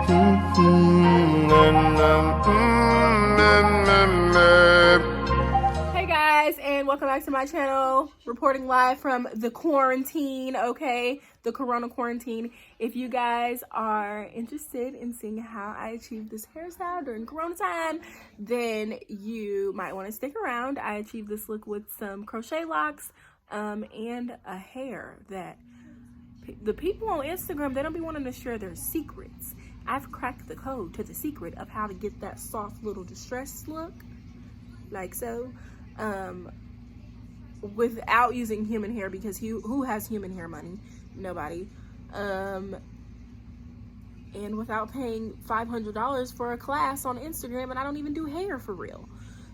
Hey guys, and welcome back to my channel, reporting live from the quarantine, okay? The corona quarantine. If you guys are interested in seeing how I achieved this hairstyle during corona time, then you might want to stick around. I achieved this look with some crochet locks and a hair that the people on Instagram, they don't be wanting to share their secrets. I've cracked the code to the secret of how to get that soft little distressed look, like so, without using human hair, because who has human hair money? Nobody. And without paying $500 for a class on Instagram, and I don't even do hair for real.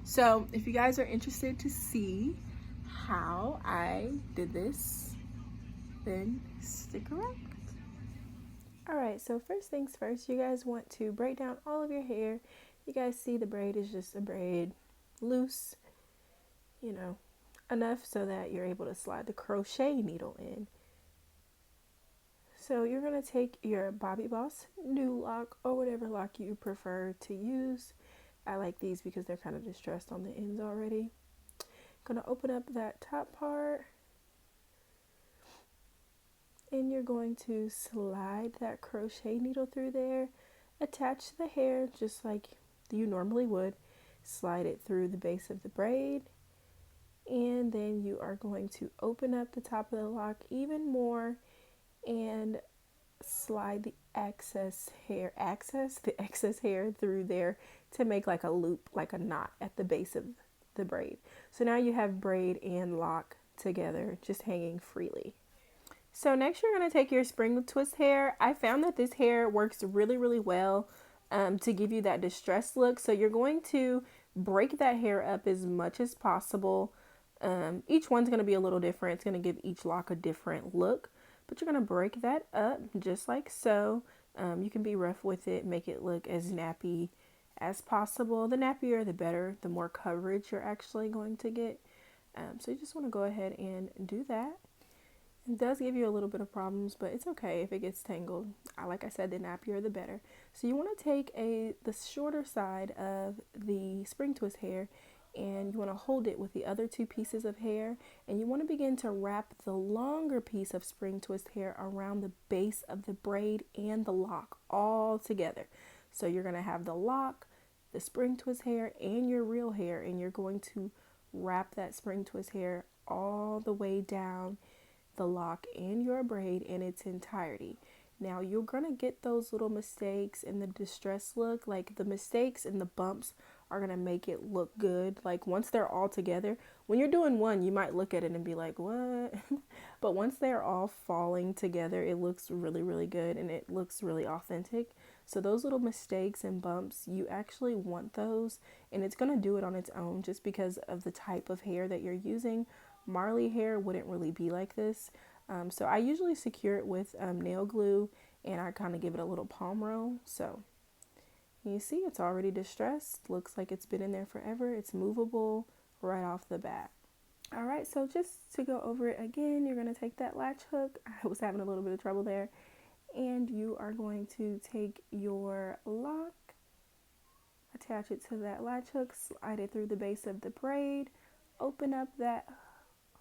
So if you guys are interested to see how I did this, then stick around. Alright, so first things first, you guys want to break down all of your hair. You guys see the braid is just a braid, loose, you know, enough so that you're able to slide the crochet needle in. So you're going to take your Bobbi Boss NU lock, or whatever lock you prefer to use. I like these because they're kind of distressed on the ends already. Going to open up that top part, and you're going to slide that crochet needle through there, attach the hair just like you normally would, slide it through the base of the braid, and then you are going to open up the top of the lock even more and slide the excess hair through there to make like a loop, like a knot at the base of the braid. So now you have braid and lock together, just hanging freely. So next you're going to take your spring twist hair. I found that this hair works really well to give you that distressed look. So you're going to break that hair up as much as possible. Each one's going to be a little different. It's going to give each lock a different look. But you're going to break that up just like so. You can be rough with it, make it look as nappy as possible. The nappier, the better, the more coverage you're actually going to get. So you just want to go ahead and do that. It does give you a little bit of problems, but it's okay if it gets tangled. Like I said, the nappier the better. So you want to take the shorter side of the spring twist hair, and you want to hold it with the other two pieces of hair, and you want to begin to wrap the longer piece of spring twist hair around the base of the braid and the lock all together. So you're going to have the lock, the spring twist hair, and your real hair, and you're going to wrap that spring twist hair all the way down the lock and your braid in its entirety. Now you're gonna get those little mistakes in the distress look. Like the mistakes and the bumps are gonna make it look good. Like once they're all together, when you're doing one, you might look at it and be like, what? But once they're all falling together, it looks really good, and it looks really authentic. So those little mistakes and bumps, you actually want those, and it's gonna do it on its own just because of the type of hair that you're using. Marley hair wouldn't really be like this. So I usually secure it with nail glue, and I kind of give it a little palm roll. So you see it's already distressed. Looks like it's been in there forever. It's movable right off the bat. All right, so just to go over it again, you're going to take that latch hook. I was having a little bit of trouble there. And you are going to take your lock, attach it to that latch hook, slide it through the base of the braid, open up that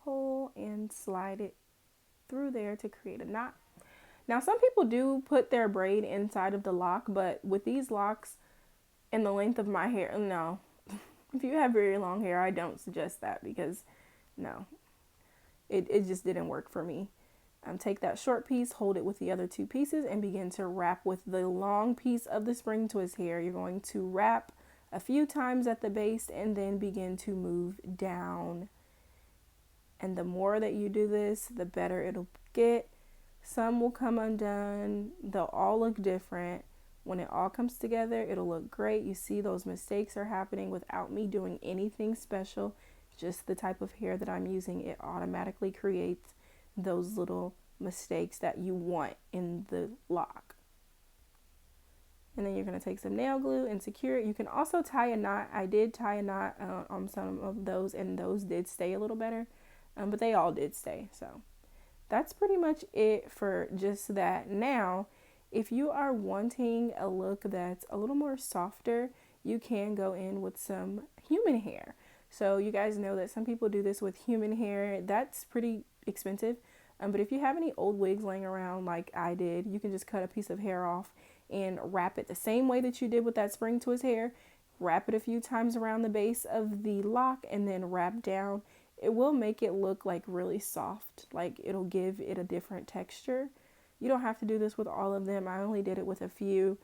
hole and slide it through there to create a knot. Now some people do put their braid inside of the lock, but with these locks and the length of my hair, no. If you have very long hair, I don't suggest that, because no, it just didn't work for me. Take that short piece, hold it with the other two pieces, and begin to wrap with the long piece of the spring twist hair. You're going to wrap a few times at the base and then begin to move down. And the more that you do this, the better it'll get. Some will come undone. They'll all look different. When it all comes together, it'll look great. You see those mistakes are happening without me doing anything special. Just the type of hair that I'm using, it automatically creates those little mistakes that you want in the lock. And then you're going to take some nail glue and secure it. You can also tie a knot. I did tie a knot on some of those, and those did stay a little better. But they all did stay. So that's pretty much it for just that. Now, If you are wanting a look that's a little more softer, you can go in with some human hair. So you guys know that some people do this with human hair. That's pretty expensive. But if you have any old wigs laying around like I did, you can just cut a piece of hair off and wrap it the same way that you did with that spring twist hair. Wrap it a few times around the base of the lock and then wrap down. It will make it look like really soft. Like it'll give it a different texture. You don't have to do this with all of them. I only did it with a few.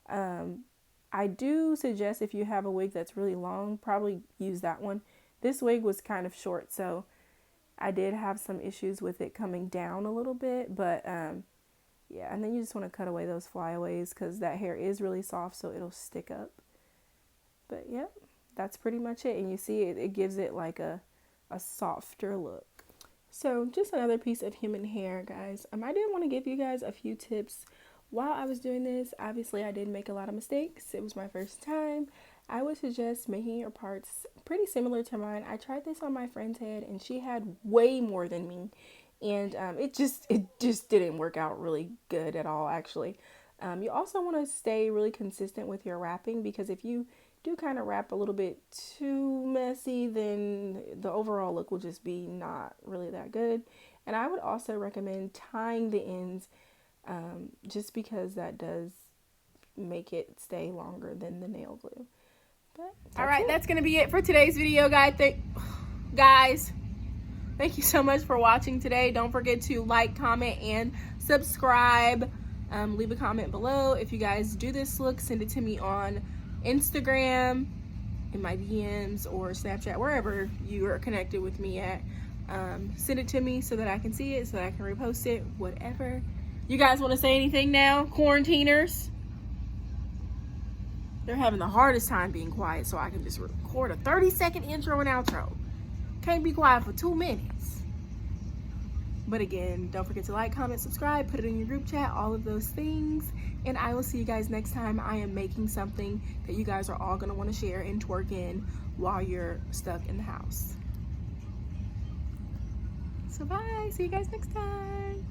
I do suggest if you have a wig that's really long, probably use that one. This wig was kind of short, so I did have some issues with it coming down a little bit, but yeah, and then you just want to cut away those flyaways because that hair is really soft, so it'll stick up. But yeah, that's pretty much it. And you see it gives it like a softer look. So just another piece of human hair, guys. I did want to give you guys a few tips while I was doing this. Obviously, I did make a lot of mistakes. It was my first time. I would suggest making your parts pretty similar to mine. I tried this on my friend's head, and she had way more than me. And it just didn't work out really good at all, actually. You also want to stay really consistent with your wrapping, because if you do kind of wrap a little bit too messy, then the overall look will just be not really that good. And I would also recommend tying the ends, just because that does make it stay longer than the nail glue. But all right, that's gonna be it for today's video, guys. Thank you so much for watching today. Don't forget to like, comment, and subscribe. Leave a comment below. If you guys do this look, send it to me on Instagram, in my DMs, or Snapchat, wherever you are connected with me at. Send it to me so that I can see it, so that I can repost it, whatever. You guys want to say anything now, quarantiners? They're having the hardest time being quiet, so I can just record a 30-second intro and outro. Can't be quiet for 2 minutes. But again, don't forget to like, comment, subscribe, put it in your group chat, all of those things. And I will see you guys next time. I am making something that you guys are all going to want to share and twerk in while you're stuck in the house. So bye. See you guys next time.